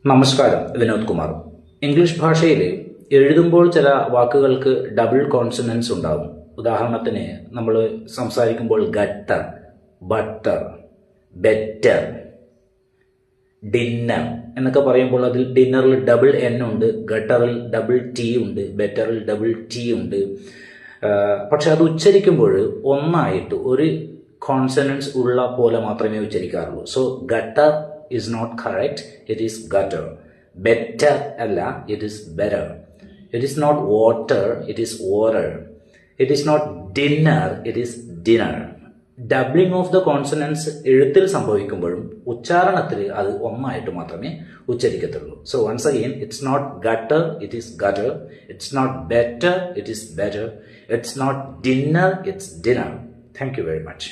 നമസ്കാരം, വിനോദ് കുമാർ. ഇംഗ്ലീഷ് ഭാഷയിൽ എഴുതുമ്പോൾ ചില വാക്കുകൾക്ക് ഡബിൾ കോൺസണൻസ് ഉണ്ടാകും. ഉദാഹരണത്തിന് നമ്മൾ സംസാരിക്കുമ്പോൾ ഗട്ടർ, ബട്ടർ, ബെറ്റർ, ഡിന്നർ എന്നൊക്കെ പറയുമ്പോൾ അതിൽ ഡിന്നറിൽ ഡബിൾ എൻ ഉണ്ട്, ഗട്ടറിൽ ഡബിൾ ടി ഉണ്ട്, ബെറ്ററിൽ ഡബിൾ ടി ഉണ്ട്. പക്ഷെ അത് ഉച്ചരിക്കുമ്പോൾ ഒന്നായിട്ട് ഒരു കോൺസണൻസ് ഉള്ള പോലെ മാത്രമേ ഉച്ചരിക്കാറുള്ളൂ. So gutter is not correct, it is gutter. Better alla, it is better. It is not water, it is water. It is not dinner, it is dinner. Doubling of the consonants എഴുത്തിൽ സംഭവിക്കുമ്പോഴും ഉച്ചാരണത്തിൽ അത് ഒന്നായിട്ട് മാത്രമേ ഉച്ചരിക്കത്തുള്ളൂ. So once again, it's not gutter, it is gutter. It's not better, it is better. It's not dinner, it's dinner. Thank you very much.